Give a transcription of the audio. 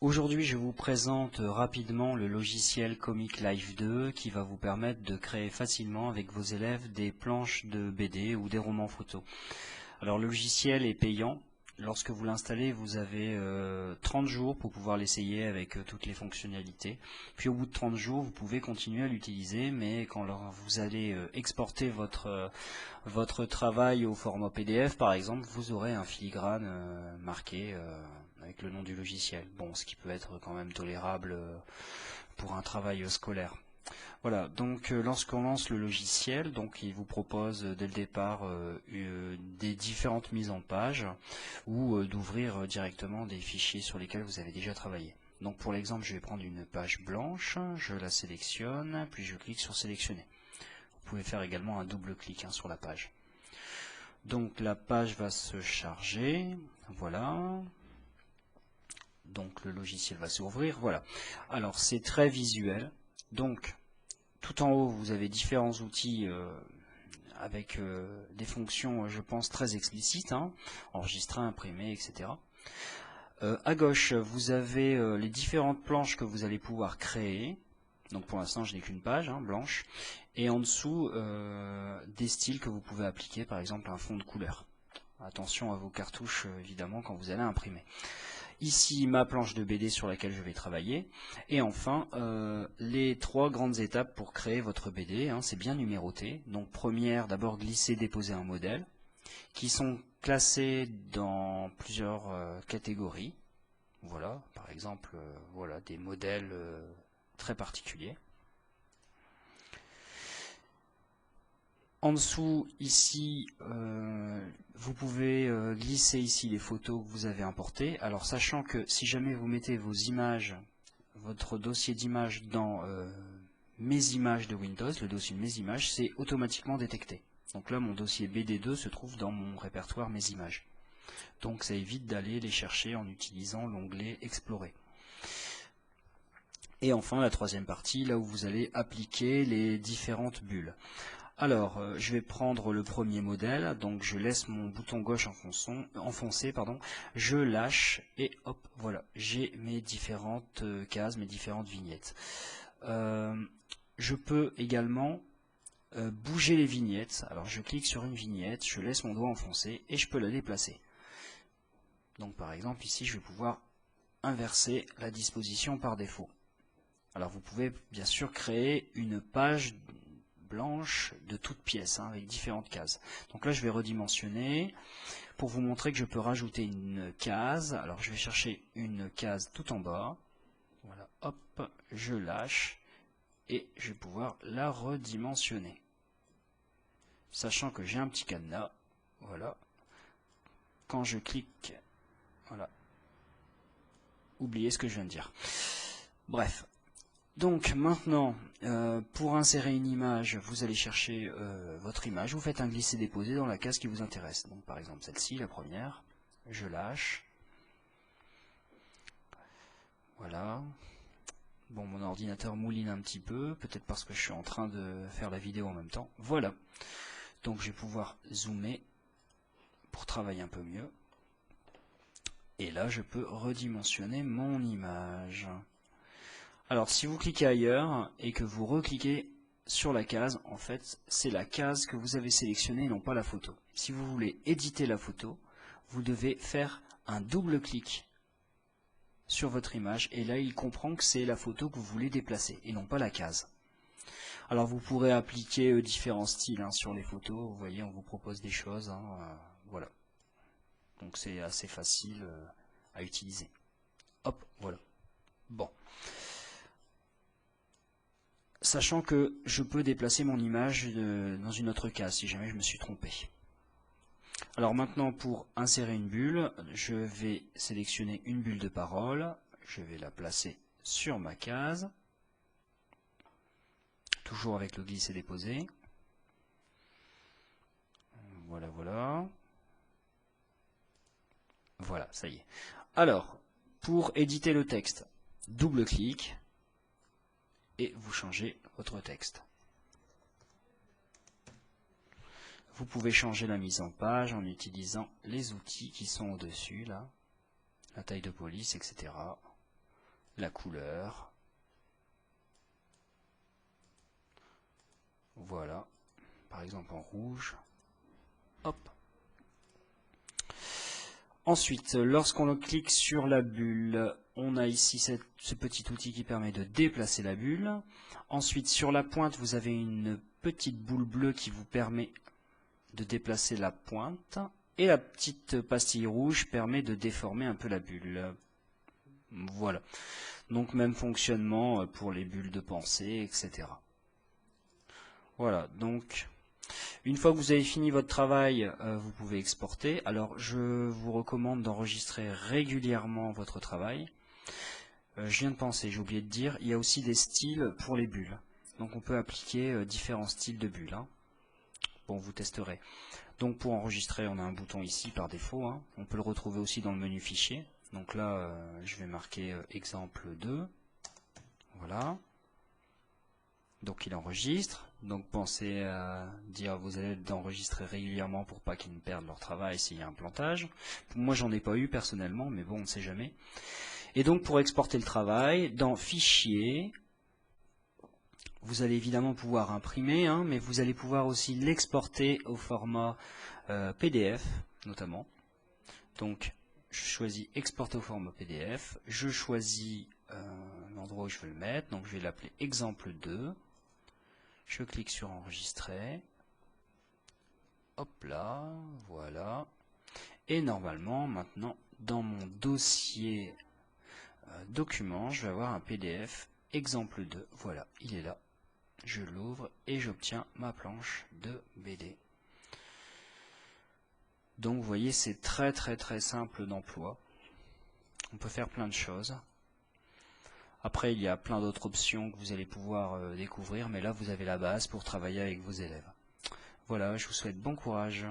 Aujourd'hui, je vous présente rapidement le logiciel Comic Life 2 qui va vous permettre de créer facilement avec vos élèves des planches de BD ou des romans photos. Alors le logiciel est payant. Lorsque vous l'installez, vous avez 30 jours pour pouvoir l'essayer avec toutes les fonctionnalités. Puis au bout de 30 jours, vous pouvez continuer à l'utiliser, mais quand vous allez exporter votre travail au format PDF, par exemple, vous aurez un filigrane marqué avec le nom du logiciel. Bon, ce qui peut être quand même tolérable pour un travail scolaire. Voilà, donc lorsqu'on lance le logiciel, donc il vous propose dès le départ des différentes mises en page ou d'ouvrir directement des fichiers sur lesquels vous avez déjà travaillé. Donc pour l'exemple, je vais prendre une page blanche, je la sélectionne, puis je clique sur sélectionner. Vous pouvez faire également un double clic sur la page. Donc la page va se charger, voilà. Donc le logiciel va s'ouvrir, voilà. Alors c'est très visuel, donc tout en haut, vous avez différents outils avec des fonctions, je pense, très explicites, enregistrer, imprimer, etc. À gauche, vous avez les différentes planches que vous allez pouvoir créer. Donc pour l'instant, je n'ai qu'une page blanche. Et en dessous, des styles que vous pouvez appliquer, par exemple un fond de couleur. Attention à vos cartouches, évidemment, quand vous allez imprimer. Ici, ma planche de BD sur laquelle je vais travailler. Et enfin, les 3 grandes étapes pour créer votre BD. C'est bien numéroté. Donc première, d'abord glisser, déposer un modèle, qui sont classés dans plusieurs catégories. Voilà, par exemple, voilà des modèles très particuliers. En dessous, ici, vous pouvez glisser ici les photos que vous avez importées. Alors, sachant que si jamais vous mettez vos images, votre dossier d'images dans mes images de Windows, le dossier mes images, c'est automatiquement détecté. Donc là, mon dossier BD2 se trouve dans mon répertoire mes images. Donc, ça évite d'aller les chercher en utilisant l'onglet Explorer. Et enfin, la troisième partie, là où vous allez appliquer les différentes bulles. Alors, je vais prendre le premier modèle, donc je laisse mon bouton gauche enfoncé, je lâche et hop, voilà, j'ai mes différentes cases, mes différentes vignettes. Je peux également bouger les vignettes, alors je clique sur une vignette, je laisse mon doigt enfoncé et je peux la déplacer. Donc par exemple ici, je vais pouvoir inverser la disposition par défaut. Alors vous pouvez bien sûr créer une page blanche de toutes pièces, avec différentes cases. Donc là, je vais redimensionner pour vous montrer que je peux rajouter une case. Alors, je vais chercher une case tout en bas. Voilà, hop, je lâche et je vais pouvoir la redimensionner. Sachant que j'ai un petit cadenas, voilà. Quand je clique, voilà, oubliez ce que je viens de dire. Bref. Donc maintenant, pour insérer une image, vous allez chercher votre image, vous faites un glisser-déposer dans la case qui vous intéresse. Donc par exemple celle-ci, la première, je lâche. Voilà. Bon, mon ordinateur mouline un petit peu, peut-être parce que je suis en train de faire la vidéo en même temps. Voilà. Donc je vais pouvoir zoomer pour travailler un peu mieux. Et là, je peux redimensionner mon image. Alors, si vous cliquez ailleurs et que vous recliquez sur la case, en fait, c'est la case que vous avez sélectionnée et non pas la photo. Si vous voulez éditer la photo, vous devez faire un double clic sur votre image et là, il comprend que c'est la photo que vous voulez déplacer et non pas la case. Alors, vous pourrez appliquer différents styles sur les photos. Vous voyez, on vous propose des choses. Voilà. Donc, c'est assez facile à utiliser. Hop, voilà. Bon. Sachant que je peux déplacer mon image dans une autre case si jamais je me suis trompé. Alors maintenant, pour insérer une bulle, je vais sélectionner une bulle de parole, je vais la placer sur ma case, toujours avec le glisser-déposer. Voilà, voilà. Voilà, ça y est. Alors, pour éditer le texte, double-clic et vous changez votre texte. Vous pouvez changer la mise en page en utilisant les outils qui sont au-dessus, là, la taille de police, etc. la couleur. Voilà, par exemple en rouge. Hop. Ensuite, lorsqu'on clique sur la bulle, on a ici ce petit outil qui permet de déplacer la bulle. Ensuite, sur la pointe, vous avez une petite boule bleue qui vous permet de déplacer la pointe. Et la petite pastille rouge permet de déformer un peu la bulle. Voilà. Donc même fonctionnement pour les bulles de pensée, etc. Voilà, donc une fois que vous avez fini votre travail, vous pouvez exporter. Alors je vous recommande d'enregistrer régulièrement votre travail. Je viens de penser, j'ai oublié de dire, il y a aussi des styles pour les bulles. Donc on peut appliquer différents styles de bulles. Hein. Bon, vous testerez. Donc pour enregistrer, on a un bouton ici par défaut. Hein. On peut le retrouver aussi dans le menu fichier. Donc là, je vais marquer exemple 2. Voilà. Donc il enregistre. Donc pensez à dire à vos élèves d'enregistrer régulièrement pour pas qu'ils ne perdent leur travail s'il y a un plantage. Moi j'en ai pas eu personnellement, mais bon, on ne sait jamais. Et donc pour exporter le travail, dans Fichier, vous allez évidemment pouvoir imprimer, hein, mais vous allez pouvoir aussi l'exporter au format PDF, notamment. Donc je choisis Exporter au format PDF. Je choisis l'endroit où je veux le mettre. Donc je vais l'appeler exemple 2. Je clique sur enregistrer. Hop là, voilà. Et normalement, maintenant, dans mon dossier document, je vais avoir un PDF exemple 2. Voilà, il est là. Je l'ouvre et j'obtiens ma planche de BD. Donc vous voyez, c'est très simple d'emploi. On peut faire plein de choses. Après, il y a plein d'autres options que vous allez pouvoir découvrir, mais là, vous avez la base pour travailler avec vos élèves. Voilà, je vous souhaite bon courage.